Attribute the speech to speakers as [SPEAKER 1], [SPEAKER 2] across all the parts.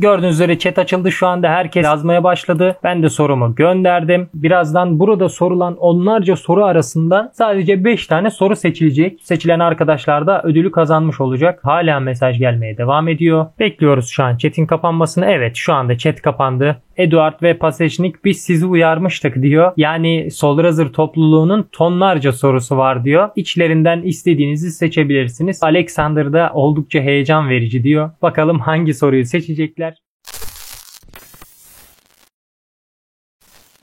[SPEAKER 1] Gördüğünüz üzere chat açıldı, şu anda herkes yazmaya başladı. Ben de sorumu gönderdim. Birazdan burada sorulan onlarca soru arasında sadece 5 tane soru seçilecek. Seçilen arkadaşlar da ödülü kazanmış olacak. Hala mesaj gelmeye devam ediyor. Bekliyoruz şu an chat'in kapanmasını. Evet, şu anda chat kapandı. Eduard ve Pasechnik biz sizi uyarmıştık diyor. Yani Solrazr topluluğunun tonlarca sorusu var diyor. İçlerinden istediğinizi seçebilirsiniz. Alexander da oldukça heyecan verici diyor. Bakalım hangi soruyu seçecekler.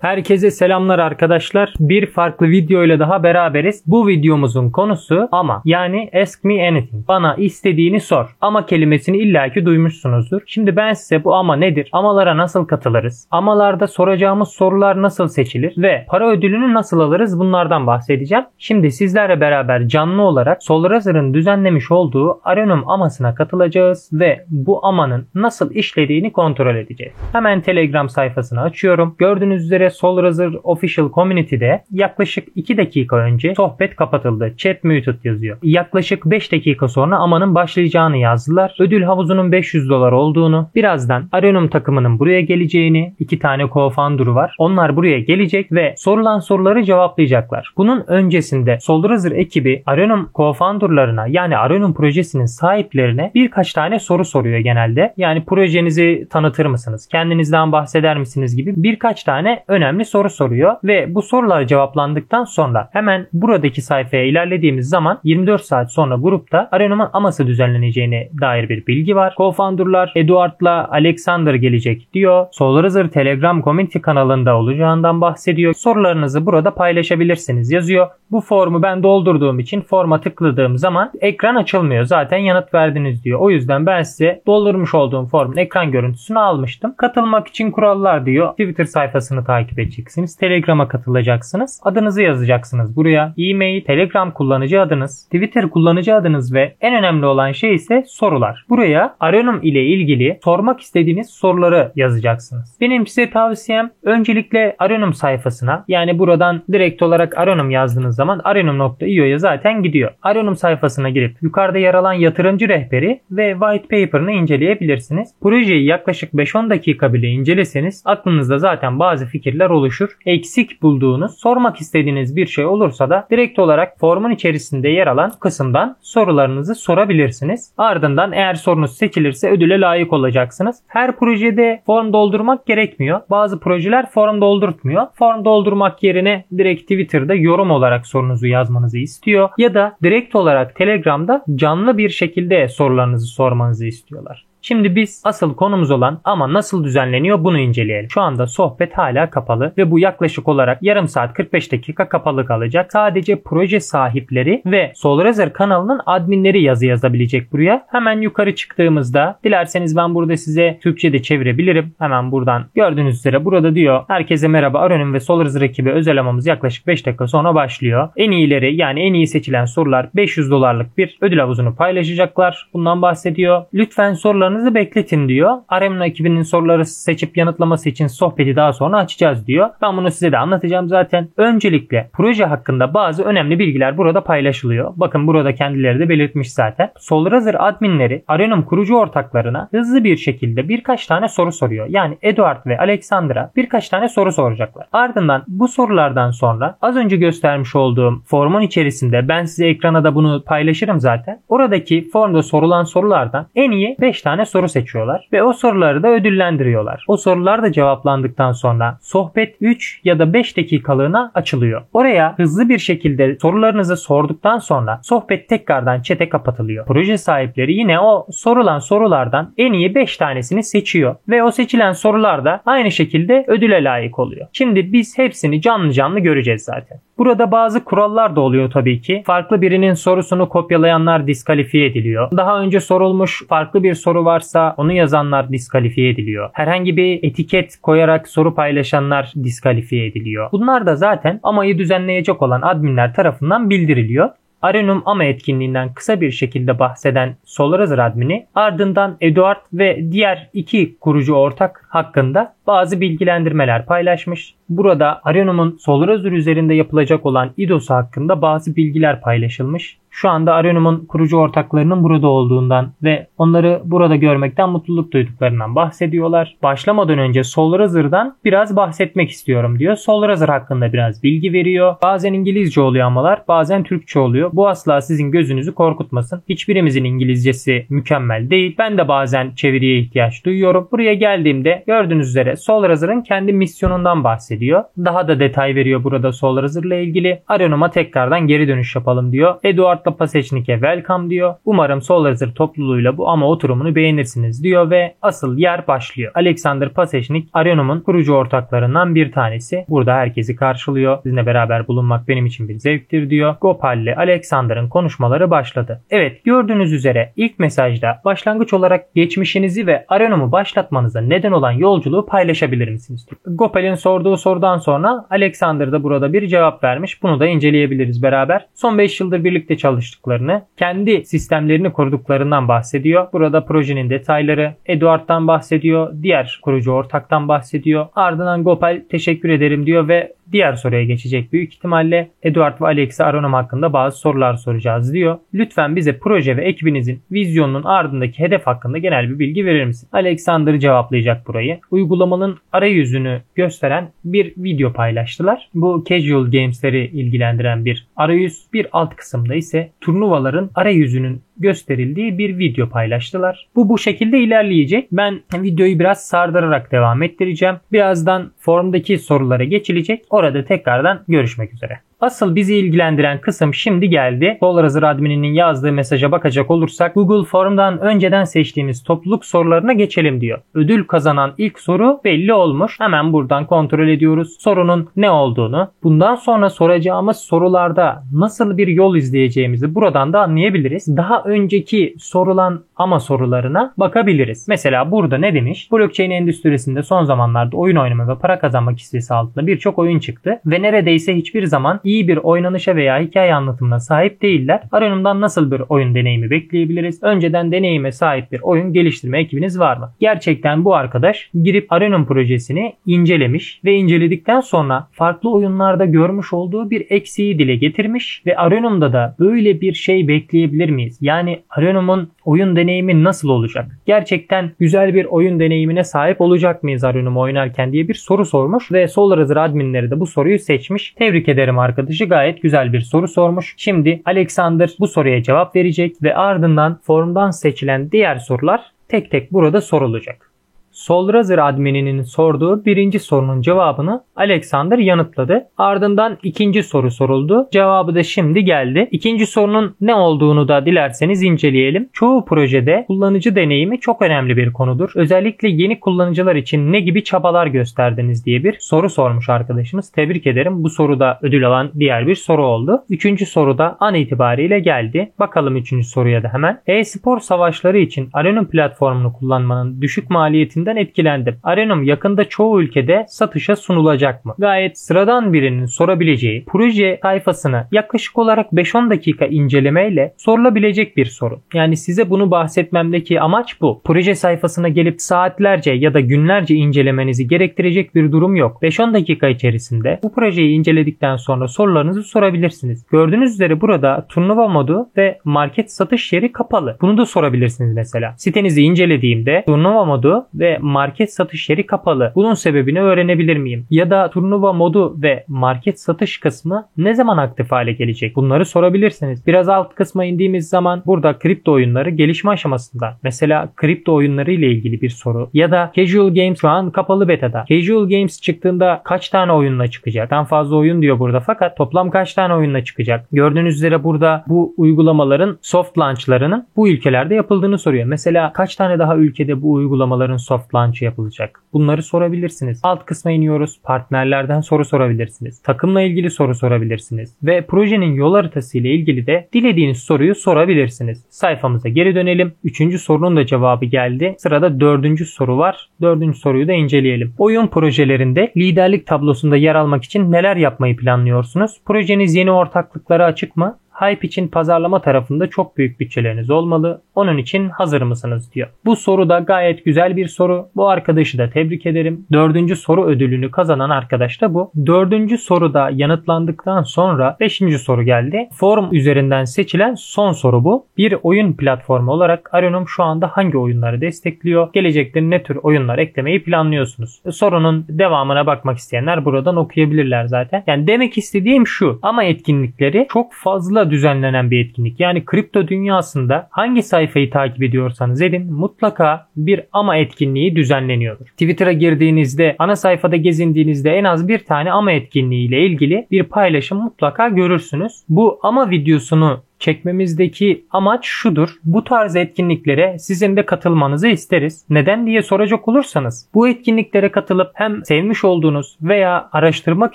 [SPEAKER 1] Herkese selamlar arkadaşlar. Bir farklı video ile daha beraberiz. Bu videomuzun konusu ama, yani ask me anything. Bana istediğini sor. Ama kelimesini illaki duymuşsunuzdur. Şimdi ben size bu ama nedir? Amalara nasıl katılırız? Amalarda soracağımız sorular nasıl seçilir? Ve para ödülünü nasıl alırız? Bunlardan bahsedeceğim. Şimdi sizlerle beraber canlı olarak Solrazr'ın düzenlemiş olduğu Arenum amasına katılacağız ve bu amanın nasıl işlediğini kontrol edeceğiz. Hemen Telegram sayfasını açıyorum. Gördüğünüz üzere Solrazr Official Community'de yaklaşık 2 dakika önce sohbet kapatıldı. Chat muted yazıyor. Yaklaşık 5 dakika sonra amanın başlayacağını yazdılar. Ödül havuzunun $500 olduğunu, birazdan Arenum takımının buraya geleceğini, 2 tane co-founder'u var. Onlar buraya gelecek ve sorulan soruları cevaplayacaklar. Bunun öncesinde Solrazr ekibi Arenum co-founder'larına, yani Arenum projesinin sahiplerine birkaç tane soru soruyor genelde. Yani projenizi tanıtır mısınız? Kendinizden bahseder misiniz gibi birkaç tane önemli soru soruyor ve bu sorular cevaplandıktan sonra hemen buradaki sayfaya ilerlediğimiz zaman 24 saat sonra grupta Arenum'un aması düzenleneceğine dair bir bilgi var. Co-founder'lar Eduard'la Alexander gelecek diyor. Solrazr Telegram Community kanalında olacağından bahsediyor. Sorularınızı burada paylaşabilirsiniz yazıyor. Bu formu ben doldurduğum için forma tıkladığım zaman ekran açılmıyor. Zaten yanıt verdiniz diyor. O yüzden ben size doldurmuş olduğum formun ekran görüntüsünü almıştım. Katılmak için kurallar diyor. Twitter sayfasını takip edeceksiniz. Telegram'a katılacaksınız. Adınızı yazacaksınız buraya. E-mail, Telegram kullanıcı adınız, Twitter kullanıcı adınız ve en önemli olan şey ise sorular. Buraya Arenum ile ilgili sormak istediğiniz soruları yazacaksınız. Benim size tavsiyem öncelikle Arenum sayfasına, yani buradan direkt olarak Arenum yazdığınız zaman arenum.io'ya zaten gidiyor. Arenum sayfasına girip yukarıda yer alan yatırımcı rehberi ve white paper'ını inceleyebilirsiniz. Projeyi yaklaşık 5-10 dakika bile inceleseniz aklınızda zaten bazı fikirler oluşur. Eksik bulduğunuz, sormak istediğiniz bir şey olursa da direkt olarak formun içerisinde yer alan kısımdan sorularınızı sorabilirsiniz. Ardından eğer sorunuz seçilirse ödüle layık olacaksınız. Her projede form doldurmak gerekmiyor. Bazı projeler form doldurtmuyor. Form doldurmak yerine direkt Twitter'da yorum olarak sorunuzu yazmanızı istiyor. Ya da direkt olarak Telegram'da canlı bir şekilde sorularınızı sormanızı istiyorlar. Şimdi biz asıl konumuz olan ama nasıl düzenleniyor bunu inceleyelim. Şu anda sohbet hala kapalı ve bu yaklaşık olarak yarım saat 45 dakika kapalı kalacak. Sadece proje sahipleri ve Solrazr kanalının adminleri yazı yazabilecek buraya. Hemen yukarı çıktığımızda, dilerseniz ben burada size Türkçe de çevirebilirim. Hemen buradan gördüğünüz üzere burada diyor: herkese merhaba, Arenum ve Solrazr ekibi özel amamız yaklaşık 5 dakika sonra başlıyor. En iyileri, yani en iyi seçilen sorular $500'lık bir ödül havuzunu paylaşacaklar. Bundan bahsediyor. Lütfen sorularınızı bekletin diyor. Arenum ekibinin soruları seçip yanıtlaması için sohbeti daha sonra açacağız diyor. Ben bunu size de anlatacağım zaten. Öncelikle proje hakkında bazı önemli bilgiler burada paylaşılıyor. Bakın burada kendileri de belirtmiş zaten. Solrazr adminleri Arenum kurucu ortaklarına hızlı bir şekilde birkaç tane soru soruyor. Yani Eduard ve Alexander'a birkaç tane soru soracaklar. Ardından bu sorulardan sonra az önce göstermiş olduğum formun içerisinde, ben size ekrana da bunu paylaşırım zaten. Oradaki formda sorulan sorulardan en iyi 5 tane soru seçiyorlar ve o soruları da ödüllendiriyorlar. O sorular da cevaplandıktan sonra sohbet 3 ya da 5 dakikalığına açılıyor. Oraya hızlı bir şekilde sorularınızı sorduktan sonra sohbet tekrardan chat'e kapatılıyor. Proje sahipleri yine o sorulan sorulardan en iyi 5 tanesini seçiyor ve o seçilen sorular da aynı şekilde ödüle layık oluyor. Şimdi biz hepsini canlı canlı göreceğiz zaten. Burada bazı kurallar da oluyor tabii ki. Farklı birinin sorusunu kopyalayanlar diskalifiye ediliyor. Daha önce sorulmuş farklı bir soru varsa onu yazanlar diskalifiye ediliyor. Herhangi bir etiket koyarak soru paylaşanlar diskalifiye ediliyor. Bunlar da zaten amayı düzenleyecek olan adminler tarafından bildiriliyor. Arenum ama etkinliğinden kısa bir şekilde bahseden Solrazr admini ardından Eduard ve diğer 2 kurucu ortak hakkında bazı bilgilendirmeler paylaşmış. Burada Arenum'un Solrazr üzerinde yapılacak olan IDOS'u hakkında bazı bilgiler paylaşılmış. şu anda Arenum'un kurucu ortaklarının burada olduğundan ve onları burada görmekten mutluluk duyduklarından bahsediyorlar. Başlamadan önce Solrazer'dan biraz bahsetmek istiyorum diyor. Solrazer hakkında biraz bilgi veriyor. Bazen İngilizce oluyor amalar, bazen Türkçe oluyor. Bu asla sizin gözünüzü korkutmasın. Hiçbirimizin İngilizcesi mükemmel değil. Ben de bazen çeviriye ihtiyaç duyuyorum. Buraya geldiğimde gördüğünüz üzere Solrazer'ın kendi misyonundan bahsediyor. Daha da detay veriyor burada Solrazer'la ilgili. Arenum'a tekrardan geri dönüş yapalım diyor. Eduard'la Pasechnik'e welcome diyor. Umarım Solrazer topluluğuyla bu ama oturumunu beğenirsiniz diyor ve asıl yer başlıyor. Alexander Pasechnik Arenum'un kurucu ortaklarından bir tanesi. Burada herkesi karşılıyor. Sizinle beraber bulunmak benim için bir zevktir diyor. Gopal ile Alexander'ın konuşmaları başladı. Evet, gördüğünüz üzere ilk mesajda başlangıç olarak geçmişinizi ve Arenum'u başlatmanıza neden olan yolculuğu paylaşabilir misiniz diyor. Gopal'in sorduğu sorudan sonra Alexander da burada bir cevap vermiş. Bunu da inceleyebiliriz beraber. Son 5 yıldır birlikte çalıştıklarını, kendi sistemlerini kurduklarından bahsediyor. Burada projenin detayları, Eduard'dan bahsediyor, diğer kurucu ortaktan bahsediyor. Ardından Gopal teşekkür ederim diyor ve diğer soruya geçecek büyük ihtimalle. Eduard ve Alex'e Arenum hakkında bazı sorular soracağız diyor. Lütfen bize proje ve ekibinizin vizyonunun ardındaki hedef hakkında genel bir bilgi verir misin? Alexander cevaplayacak burayı. Uygulamanın arayüzünü gösteren bir video paylaştılar. Bu casual games'leri ilgilendiren bir arayüz. Bir alt kısımda ise turnuvaların arayüzünün gösterildiği bir video paylaştılar. Bu şekilde ilerleyecek. Ben videoyu biraz sardırarak devam ettireceğim. Birazdan formdaki sorulara geçilecek. Orada tekrardan görüşmek üzere. Asıl bizi ilgilendiren kısım şimdi geldi. Solrazer admininin yazdığı mesaja bakacak olursak Google Form'dan önceden seçtiğimiz topluluk sorularına geçelim diyor. Ödül kazanan ilk soru belli olmuş. Hemen buradan kontrol ediyoruz sorunun ne olduğunu. Bundan sonra soracağımız sorularda nasıl bir yol izleyeceğimizi buradan da anlayabiliriz. Daha önceki sorulan ama sorularına bakabiliriz. Mesela burada ne demiş? Blockchain endüstrisinde son zamanlarda oyun oynama ve para kazanmak istisi altında birçok oyun çıktı ve neredeyse hiçbir zaman iyi bir oynanışa veya hikaye anlatımına sahip değiller. Arenum'dan nasıl bir oyun deneyimi bekleyebiliriz? Önceden deneyime sahip bir oyun geliştirme ekibiniz var mı? Gerçekten bu arkadaş girip Arenum projesini incelemiş ve inceledikten sonra farklı oyunlarda görmüş olduğu bir eksiği dile getirmiş ve Arenum'da da böyle bir şey bekleyebilir miyiz? Yani Arenum'un oyun deneyimi nasıl olacak? Gerçekten güzel bir oyun deneyimine sahip olacak mıyız Arenum oynarken diye bir soru sormuş ve Solrazer adminleri de bu soruyu seçmiş. Tebrik ederim arkadaşı, gayet güzel bir soru sormuş. Şimdi Alexander bu soruya cevap verecek ve ardından formdan seçilen diğer sorular tek tek burada sorulacak. Solrazer admininin sorduğu birinci sorunun cevabını Alexander yanıtladı. Ardından ikinci soru soruldu. Cevabı da şimdi geldi. İkinci sorunun ne olduğunu da dilerseniz inceleyelim. Çoğu projede kullanıcı deneyimi çok önemli bir konudur. Özellikle yeni kullanıcılar için ne gibi çabalar gösterdiniz diye bir soru sormuş arkadaşımız. Tebrik ederim. Bu soruda ödül alan diğer bir soru oldu. Üçüncü soru da an itibariyle geldi. Bakalım üçüncü soruya da hemen. E-spor savaşları için Arenum platformunu kullanmanın düşük maliyetinden etkilendim. Arenum yakında çoğu ülkede satışa sunulacak mı? Gayet sıradan birinin sorabileceği, proje sayfasını yaklaşık olarak 5-10 dakika incelemeyle sorulabilecek bir soru. Yani size bunu bahsetmemdeki amaç bu. Proje sayfasına gelip saatlerce ya da günlerce incelemenizi gerektirecek bir durum yok. 5-10 dakika içerisinde bu projeyi inceledikten sonra sorularınızı sorabilirsiniz. Gördüğünüz üzere burada turnuva modu ve market satış yeri kapalı. Bunu da sorabilirsiniz mesela. Sitenizi incelediğimde turnuva modu ve market satış yeri kapalı. Bunun sebebini öğrenebilir miyim? Ya da turnuva modu ve market satış kısmı ne zaman aktif hale gelecek? Bunları sorabilirsiniz. Biraz alt kısma indiğimiz zaman burada kripto oyunları gelişme aşamasında. Mesela kripto oyunları ile ilgili bir soru. Ya da Casual Games şu an kapalı beta'da. Casual Games çıktığında kaç tane oyunla çıkacak? Daha fazla oyun diyor burada fakat toplam kaç tane oyunla çıkacak? Gördüğünüz üzere burada bu uygulamaların soft launchlarının bu ülkelerde yapıldığını soruyor. Mesela kaç tane daha ülkede bu uygulamaların soft launch yapılacak? Bunları sorabilirsiniz. Alt kısma iniyoruz. Partnerlerden soru sorabilirsiniz. Takımla ilgili soru sorabilirsiniz. Ve projenin yol haritası ile ilgili de dilediğiniz soruyu sorabilirsiniz. Sayfamıza geri dönelim. Üçüncü sorunun da cevabı geldi. Sırada dördüncü soru var. Dördüncü soruyu da inceleyelim. Oyun projelerinde liderlik tablosunda yer almak için neler yapmayı planlıyorsunuz? Projeniz yeni ortaklıklara açık mı? Hype için pazarlama tarafında çok büyük bütçeleriniz olmalı. Onun için hazır mısınız diyor. Bu soru da gayet güzel bir soru. Bu arkadaşı da tebrik ederim. 4. soru ödülünü kazanan arkadaş da bu. 4. soruda yanıtlandıktan sonra 5. soru geldi. Forum üzerinden seçilen son soru bu. Bir oyun platformu olarak Arenum şu anda hangi oyunları destekliyor? Gelecekte ne tür oyunlar eklemeyi planlıyorsunuz? Sorunun devamına bakmak isteyenler buradan okuyabilirler zaten. Yani demek istediğim şu. Ama etkinlikleri çok fazla düzenlenen bir etkinlik. Yani kripto dünyasında hangi sayfayı takip ediyorsanız edin mutlaka bir ama etkinliği düzenleniyordur. Twitter'a girdiğinizde, ana sayfada gezindiğinizde en az bir tane ama etkinliği ile ilgili bir paylaşım mutlaka görürsünüz. Bu ama videosunu çekmemizdeki amaç şudur. Bu tarz etkinliklere sizin de katılmanızı isteriz. Neden diye soracak olursanız bu etkinliklere katılıp hem sevmiş olduğunuz veya araştırmak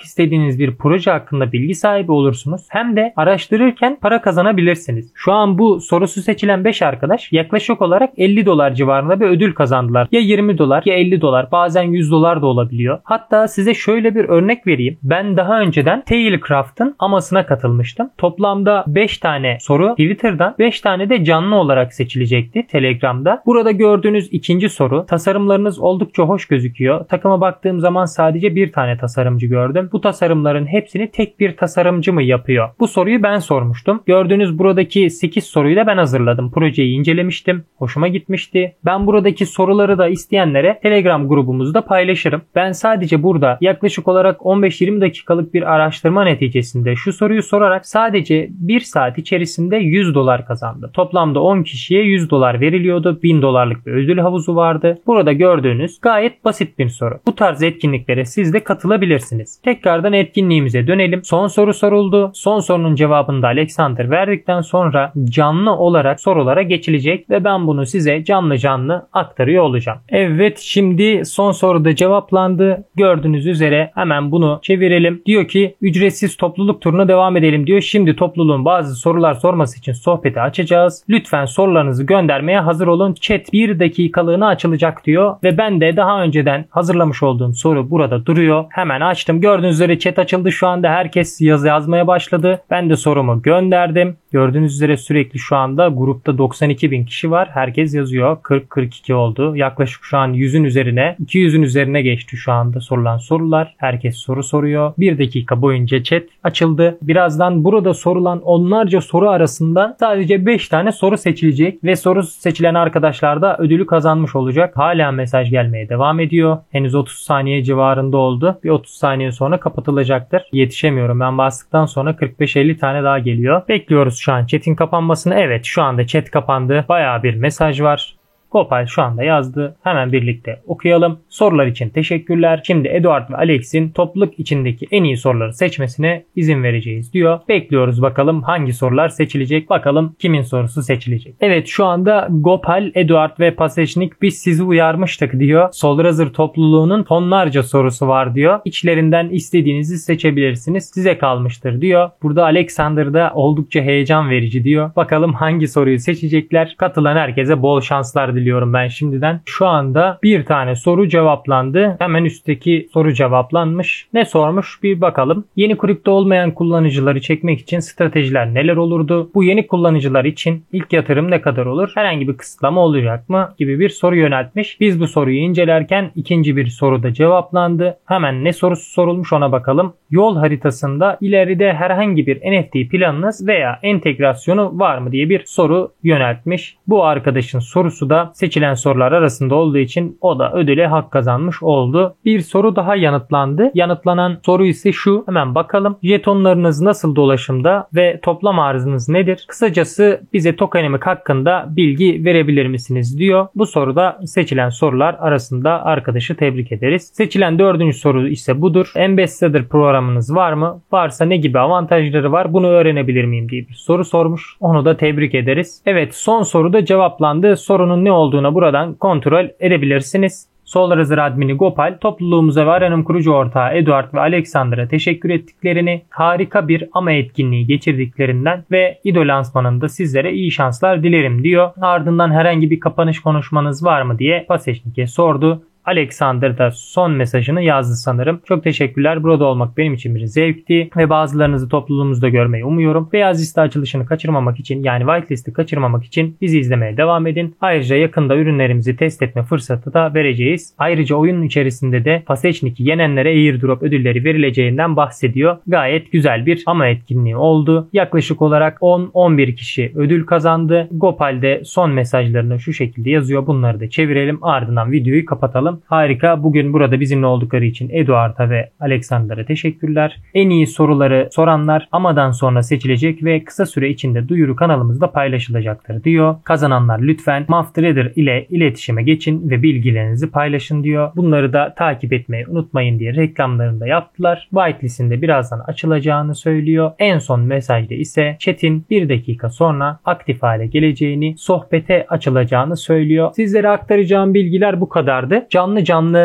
[SPEAKER 1] istediğiniz bir proje hakkında bilgi sahibi olursunuz hem de araştırırken para kazanabilirsiniz. Şu an bu sorusu seçilen 5 arkadaş yaklaşık olarak $50 civarında bir ödül kazandılar. Ya $20 ya $50 bazen $100 da olabiliyor. Hatta size şöyle bir örnek vereyim. Ben daha önceden Tailcraft'ın amasına katılmıştım. Toplamda 5 tane soru Twitter'dan 5 tane de canlı olarak seçilecekti Telegram'da. Burada gördüğünüz ikinci soru. Tasarımlarınız oldukça hoş gözüküyor. Takıma baktığım zaman sadece bir tane tasarımcı gördüm. Bu tasarımların hepsini tek bir tasarımcı mı yapıyor? Bu soruyu ben sormuştum. Gördüğünüz buradaki 8 soruyu da ben hazırladım. Projeyi incelemiştim. Hoşuma gitmişti. Ben buradaki soruları da isteyenlere Telegram grubumuzda paylaşırım. Ben sadece burada yaklaşık olarak 15-20 dakikalık bir araştırma neticesinde şu soruyu sorarak sadece 1 saat içerisinde $100 kazandım. Toplamda 10 kişiye $100 veriliyordu. $1000'lık bir ödül havuzu vardı. Burada gördüğünüz gayet basit bir soru. Bu tarz etkinliklere siz de katılabilirsiniz. Tekrardan etkinliğimize dönelim. Son soru soruldu. Son sorunun cevabını da Alexander verdikten sonra canlı olarak sorulara geçilecek ve ben bunu size canlı canlı aktarıyor olacağım. Evet, şimdi son soruda cevaplandı. Gördüğünüz üzere hemen bunu çevirelim. Diyor ki ücretsiz topluluk turuna devam edelim diyor. Şimdi topluluğun bazı sorular sorması için sohbeti açacağız. Lütfen sorularınızı göndermeye hazır olun. Chat 1 dakikalığına açılacak diyor. Ve ben de daha önceden hazırlamış olduğum soru burada duruyor. Hemen açtım. Gördüğünüz üzere chat açıldı. Şu anda herkes yazmaya başladı. Ben de sorumu gönderdim. Gördüğünüz üzere sürekli şu anda grupta 92.000 kişi var. Herkes yazıyor. 40-42 oldu. Yaklaşık şu an 100'ün üzerine, 200'ün üzerine geçti şu anda sorulan sorular. Herkes soru soruyor. 1 dakika boyunca chat açıldı. Birazdan burada sorulan onlarca soru arasında sadece 5 tane soru seçilecek ve soru seçilen arkadaşlar da ödülü kazanmış olacak. Hala mesaj gelmeye devam ediyor. Henüz 30 saniye civarında oldu. Bir 30 saniye sonra kapatılacaktır. Yetişemiyorum. Ben bastıktan sonra 45-50 tane daha geliyor. Bekliyoruz şu an chat'in kapanmasını. Evet, şu anda chat kapandı. Bayağı bir mesaj var. Gopal şu anda yazdı. Hemen birlikte okuyalım. Sorular için teşekkürler. Şimdi Eduard ve Alex'in topluluk içindeki en iyi soruları seçmesine izin vereceğiz diyor. Bekliyoruz bakalım hangi sorular seçilecek. Bakalım kimin sorusu seçilecek. Evet, şu anda Gopal, Eduard ve Pasechnik biz sizi uyarmıştık diyor. Solrazır topluluğunun tonlarca sorusu var diyor. İçlerinden istediğinizi seçebilirsiniz. Size kalmıştır diyor. Burada Alexander da oldukça heyecan verici diyor. Bakalım hangi soruyu seçecekler. Katılan herkese bol şanslar diliyorum ben şimdiden. Şu anda bir tane soru cevaplandı. Hemen üstteki soru cevaplanmış. Ne sormuş bir bakalım. Yeni kripto olmayan kullanıcıları çekmek için stratejiler neler olurdu? Bu yeni kullanıcılar için ilk yatırım ne kadar olur? Herhangi bir kısıtlama olacak mı? Gibi bir soru yöneltmiş. Biz bu soruyu incelerken ikinci bir soru da cevaplandı. Hemen ne sorusu sorulmuş ona bakalım. Yol haritasında ileride herhangi bir NFT planınız veya entegrasyonu var mı diye bir soru yöneltmiş. Bu arkadaşın sorusu da seçilen sorular arasında olduğu için o da ödüle hak kazanmış oldu. Bir soru daha yanıtlandı. Yanıtlanan soru ise şu. Hemen bakalım. Jetonlarınız nasıl dolaşımda ve toplam arzınız nedir? Kısacası bize tokenemik hakkında bilgi verebilir misiniz diyor. Bu soruda seçilen sorular arasında arkadaşı tebrik ederiz. Seçilen 4. soru ise budur. Ambassador programınız var mı? Varsa ne gibi avantajları var? Bunu öğrenebilir miyim diye bir soru sormuş. Onu da tebrik ederiz. Evet, son soru da cevaplandı. Sorunun ne olduğuna buradan kontrol edebilirsiniz. Solrazır admini Gopal, topluluğumuza ve Arenum kurucu ortağı Eduard ve Alexander'a teşekkür ettiklerini, harika bir ama etkinliği geçirdiklerinden ve İdo lansmanında sizlere iyi şanslar dilerim diyor. Ardından herhangi bir kapanış konuşmanız var mı diye Pasechnik'e sordu. Alexander da son mesajını yazdı sanırım. Çok teşekkürler. Burada olmak benim için bir zevkti ve bazılarınızı topluluğumuzda görmeyi umuyorum. Beyaz liste açılışını kaçırmamak için, yani whitelist'i kaçırmamak için bizi izlemeye devam edin. Ayrıca yakında ürünlerimizi test etme fırsatı da vereceğiz. Ayrıca oyunun içerisinde de Pasechnik'i yenenlere airdrop ödülleri verileceğinden bahsediyor. Gayet güzel bir ama etkinliği oldu. Yaklaşık olarak 10-11 kişi ödül kazandı. Gopal de son mesajlarını şu şekilde yazıyor. Bunları da çevirelim. Ardından videoyu kapatalım. Harika. Bugün burada bizimle oldukları için Eduard'a ve Alexander'a teşekkürler. En iyi soruları soranlar amadan sonra seçilecek ve kısa süre içinde duyuru kanalımızda paylaşılacaktır diyor. Kazananlar lütfen MAFTRADER ile iletişime geçin ve bilgilerinizi paylaşın diyor. Bunları da takip etmeyi unutmayın diye reklamlarını da yaptılar. Whitelist'in de birazdan açılacağını söylüyor. En son mesajda ise chat'in 1 dakika sonra aktif hale geleceğini, sohbete açılacağını söylüyor. Sizlere aktaracağım bilgiler bu kadardı. Canlı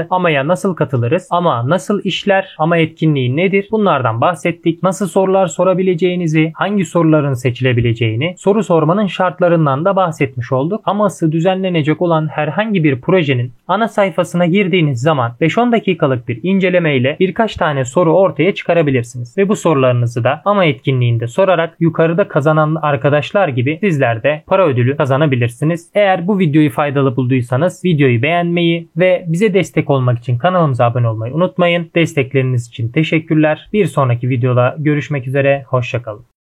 [SPEAKER 1] AMA'ya nasıl katılırız? AMA nasıl işler? AMA etkinliği nedir? Bunlardan bahsettik. Nasıl sorular sorabileceğinizi, hangi soruların seçilebileceğini, soru sormanın şartlarından da bahsetmiş olduk. AMA'sı düzenlenecek olan herhangi bir projenin ana sayfasına girdiğiniz zaman 5-10 dakikalık bir inceleme ile birkaç tane soru ortaya çıkarabilirsiniz. Ve bu sorularınızı da AMA etkinliğinde sorarak yukarıda kazanan arkadaşlar gibi sizler de para ödülü kazanabilirsiniz. Eğer bu videoyu faydalı bulduysanız videoyu beğenmeyi ve bize destek olmak için kanalımıza abone olmayı unutmayın. Destekleriniz için teşekkürler. Bir sonraki videoda görüşmek üzere. Hoşça kalın.